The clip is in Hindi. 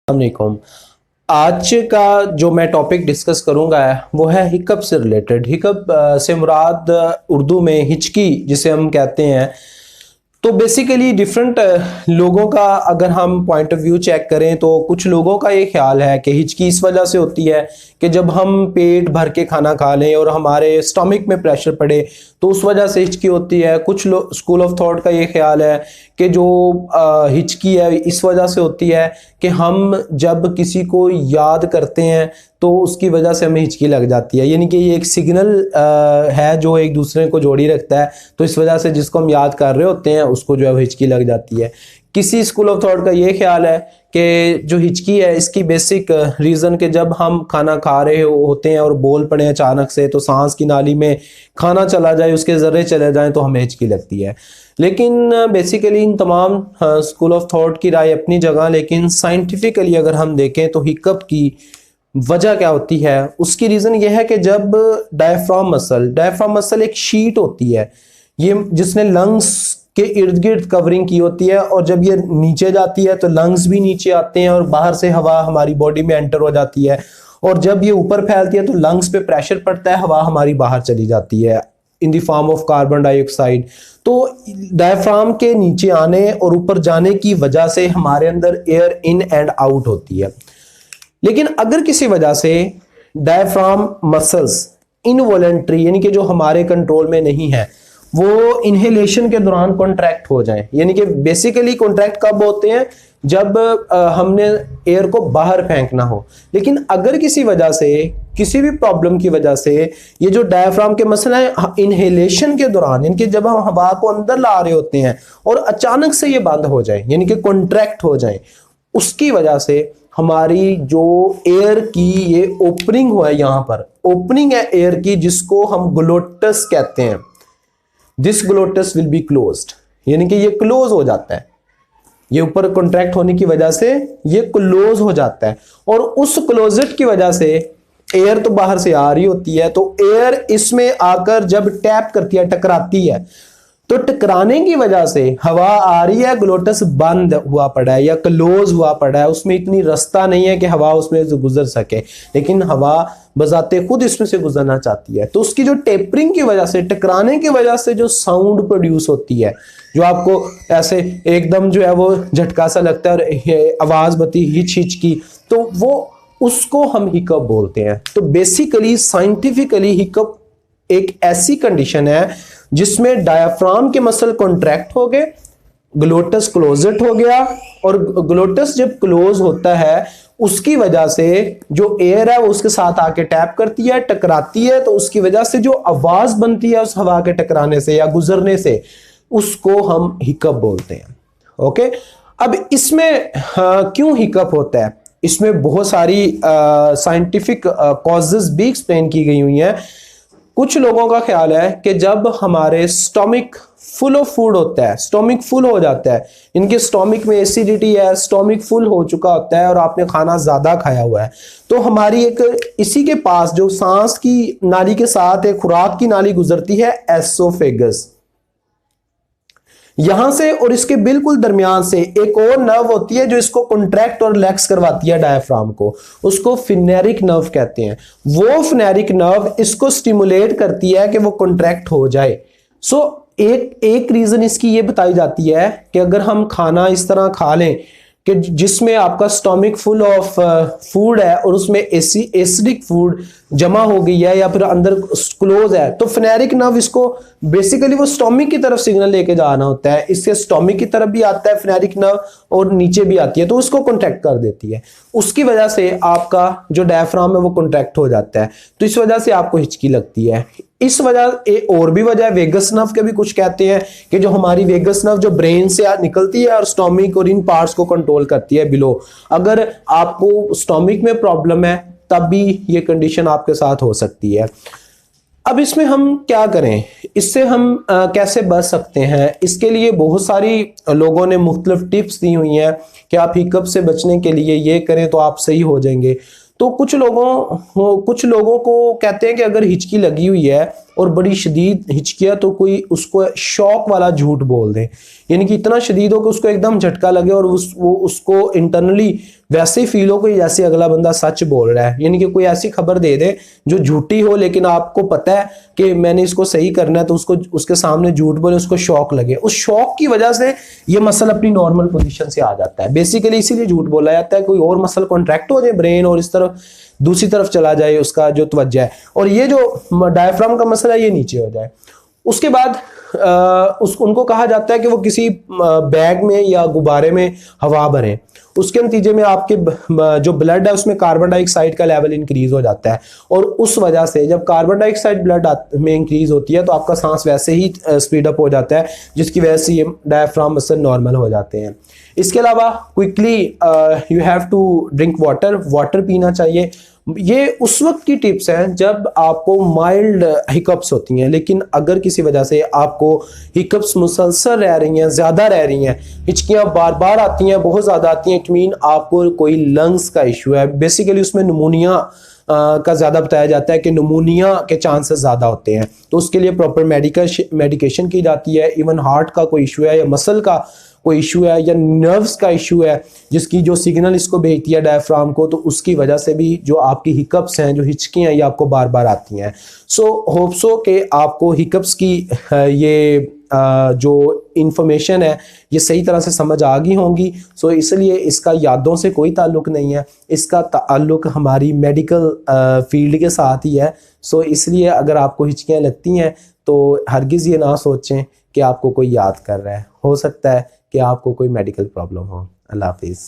अस्सलामुअलैकुम। आज का जो मैं टॉपिक डिस्कस करूंगा वो है हिकअप से रिलेटेड। हिकअप से मुराद उर्दू में हिचकी जिसे हम कहते हैं। तो बेसिकली डिफरेंट लोगों का अगर हम पॉइंट ऑफ व्यू चेक करें तो कुछ लोगों का ये ख्याल है कि हिचकी इस वजह से होती है कि जब हम पेट भर के खाना खा लें और हमारे स्टमक में प्रेशर पड़े तो उस वजह से हिचकी होती है। कुछ स्कूल ऑफ थॉट का ये ख्याल है कि जो हिचकी है इस वजह से होती है कि हम जब किसी को याद करते हैं तो उसकी वजह से हमें हिचकी लग जाती है, यानी कि ये एक सिग्नल है जो एक दूसरे को जोड़ी रखता है। तो इस वजह से जिसको हम याद कर रहे होते हैं उसको जो है हिचकी लग जाती है। किसी स्कूल ऑफ थॉट का ये ख्याल है कि जो हिचकी है इसकी बेसिक रीज़न कि जब हम खाना खा रहे होते हैं और बोल पड़े अचानक से तो सांस की नाली में खाना चला जाए, उसके ज़र्रे चले जाएं तो हमें हिचकी लगती है। लेकिन बेसिकली इन तमाम स्कूल ऑफ थॉट की राय अपनी जगह, लेकिन साइंटिफिकली अगर हम देखें तो हिकअप की वजह क्या होती है, उसकी रीज़न ये है कि जब डायफ्राम मसल एक शीट होती है ये जिसने लंग्स के इर्द गिर्द कवरिंग की होती है, और जब ये नीचे जाती है तो लंग्स भी नीचे आते हैं और बाहर से हवा हमारी बॉडी में एंटर हो जाती है, और जब ये ऊपर फैलती है तो लंग्स पे प्रेशर पड़ता है, हवा हमारी बाहर चली जाती है in the form of carbon dioxide. तो डायफ्राम के नीचे आने और ऊपर जाने की वजह से हमारे अंदर एयर इन एंड आउट होती है। लेकिन अगर किसी वजह से डायफ्राम मसल्स इनवॉलेंट्री यानी कि जो हमारे कंट्रोल में नहीं है वो इनहेलेशन के दौरान कॉन्ट्रैक्ट हो जाए, यानी कि बेसिकली कॉन्ट्रैक्ट कब होते हैं जब हमने एयर को बाहर फेंकना हो। लेकिन अगर किसी वजह से किसी भी प्रॉब्लम की वजह से ये जो डायफ्राम के मसल है इनहेलेशन के दौरान यानी कि जब हम हवा को अंदर ला रहे होते हैं और अचानक से ये बंद हो जाए यानी कि कॉन्ट्रैक्ट हो जाए, उसकी वजह से हमारी जो एयर की ये ओपनिंग हुआ है, यहां पर ओपनिंग है एयर की जिसको हम ग्लोटस कहते हैं, दिस ग्लोटस विल बी क्लोज्ड, यानी कि ये क्लोज हो जाता है। ये ऊपर कॉन्ट्रैक्ट होने की वजह से ये क्लोज हो जाता है, और उस क्लोजेट की वजह से एयर तो बाहर से आ रही होती है, तो एयर इसमें आकर जब टैप करती है टकराती है तो टकराने की वजह से हवा आ रही है, ग्लोटस बंद हुआ पड़ा है या क्लोज हुआ पड़ा है, उसमें इतनी रास्ता नहीं है कि हवा उसमें से गुजर सके, लेकिन हवा बजाते खुद इसमें से गुजरना चाहती है। तो उसकी जो टेपरिंग की वजह से टकराने की वजह से जो साउंड प्रोड्यूस होती है, जो आपको ऐसे एकदम जो है वो झटका सा लगता है और आवाज बती हिच हिच की, तो वो उसको हम हिकअप बोलते हैं। तो बेसिकली साइंटिफिकली हिकअप एक ऐसी कंडीशन है जिसमें डायफ्राम के मसल कॉन्ट्रैक्ट हो गए, ग्लोटस क्लोजेट हो गया, और ग्लोटस जब क्लोज होता है उसकी वजह से जो एयर है वो उसके साथ आके टैप करती है, टकराती है, तो उसकी वजह से जो आवाज बनती है उस हवा के टकराने से या गुजरने से उसको हम हिकअप बोलते हैं। ओके, अब इसमें क्यों हिकअप होता है, इसमें बहुत सारी साइंटिफिक कॉजेज भी एक्सप्लेन की गई हुई हैं। कुछ लोगों का ख्याल है कि जब हमारे स्टोमिक फुल ऑफ फूड होता है, स्टोमिक फुल हो जाता है, इनके स्टोमिक में एसिडिटी है, स्टोमिक फुल हो चुका होता है और आपने खाना ज्यादा खाया हुआ है, तो हमारी एक इसी के पास जो सांस की नाली के साथ एक खुराक की नाली गुजरती है एसोफेगस, यहां से और इसके बिल्कुल दरमियान से एक और नर्व होती है जो इसको कॉन्ट्रैक्ट और रिलैक्स करवाती है डायफ्राम को, उसको फिनेरिक नर्व कहते हैं। वो फिनेरिक नर्व इसको स्टिमुलेट करती है कि वो कॉन्ट्रैक्ट हो जाए। एक रीजन इसकी ये बताई जाती है कि अगर हम खाना इस तरह खा लें कि जिसमें आपका स्टोमिक फुल ऑफ फूड है और उसमें एसिडिक फूड जमा हो गई है या फिर अंदर क्लोज है, तो फिनेरिक नर्व इसको बेसिकली वो स्टोमिक की तरफ सिग्नल लेके जाना होता है, इससे स्टोमिक की तरफ भी आता है फिनेरिक नर्व और नीचे भी आती है, तो उसको कॉन्ट्रैक्ट कर देती है। उसकी वजह से आपका जो डायफ्राम है वो कॉन्ट्रैक्ट हो जाता है, तो इस वजह से आपको हिचकी लगती है। इस वजह और भी वजह वेगस नर्व के भी कुछ कहते हैं कि जो हमारी वेगस नर्व जो ब्रेन से निकलती है और स्टोमिक और इन पार्ट्स को कंट्रोल करती है बिलो, अगर आपको स्टोमिक में प्रॉब्लम है तब भी ये कंडीशन आपके साथ हो सकती है। अब इसमें हम क्या करें, इससे हम कैसे बच सकते हैं, इसके लिए बहुत सारी लोगों ने मुख्तलिफ टिप्स दी हुई हैं कि आप हिकअप से बचने के लिए ये करें तो आप सही हो जाएंगे। तो कुछ लोगों को कहते हैं कि अगर हिचकी लगी हुई है और बड़ी शदीद हिचकियाँ तो कोई उसको शॉक वाला झूठ बोल दे, यानी कि इतना शदीद हो कि उसको एकदम झटका लगे और वो उसको इंटरनली वैसे ही फील हो कि जैसे अगला बंदा सच बोल रहा है, यानी कि कोई ऐसी खबर दे दे जो झूठी हो लेकिन आपको पता है कि मैंने इसको सही करना है, तो उसको उसके सामने झूठ बोले, उसको शॉक लगे, उस शॉक की वजह से ये मसल अपनी नॉर्मल पोजीशन से आ जाता है। बेसिकली इसीलिए झूठ बोला जाता है, कोई और मसल कॉन्ट्रैक्ट हो जाए ब्रेन और इस तरफ दूसरी तरफ चला जाए उसका जो तवज्जो है, और ये जो डायफ्राम का मसला है ये नीचे हो जाए। उसके बाद उनको कहा जाता है कि वो किसी बैग में या गुब्बारे में हवा भरें, उसके नतीजे में आपके जो ब्लड है उसमें कार्बन डाइऑक्साइड का लेवल इंक्रीज हो जाता है, और उस वजह से जब कार्बन डाइऑक्साइड ब्लड में इंक्रीज होती है तो आपका सांस वैसे ही स्पीड अप हो जाता है, जिसकी वजह से ये डायफ्राम मसल नॉर्मल हो जाते हैं। इसके अलावा quickly you have to drink water पीना चाहिए। ये उस वक्त की टिप्स हैं जब आपको माइल्ड हिकअप्स होती हैं, लेकिन अगर किसी वजह से आपको हिकअप्स मुसलसल रह रही हैं, ज़्यादा रह रही हैं, हिचकियाँ बार बार आती हैं, बहुत ज़्यादा आती हैं, इट मीन आपको कोई लंग्स का इशू है। बेसिकली उसमें निमोनिया का ज़्यादा बताया जाता है कि निमोनिया के चांसेस ज़्यादा होते हैं, तो उसके लिए प्रॉपर मेडिकेशन की जाती है। इवन हार्ट का कोई इशू है या मसल का कोई इशू है या नर्व्स का इशू है, जिसकी जो सिग्नल इसको भेजती है डायफ्राम को, तो उसकी वजह से भी जो आपकी हिकअप्स हैं, जो हिचकियाँ हैं, ये आपको बार बार आती हैं। सो होप सो कि आपको हिकअप्स की ये जो इंफॉर्मेशन है ये सही तरह से समझ आ गई होंगी। सो इसलिए इसका यादों से कोई ताल्लुक नहीं है, इसका ताल्लुक हमारी मेडिकल फील्ड के साथ ही है। सो इसलिए अगर आपको हिचकियाँ लगती हैं तो हरगिज़ ये ना सोचें कि आपको कोई याद कर रहा है, हो सकता है कि आपको कोई मेडिकल प्रॉब्लम हो। अल्लाह हाफिज़।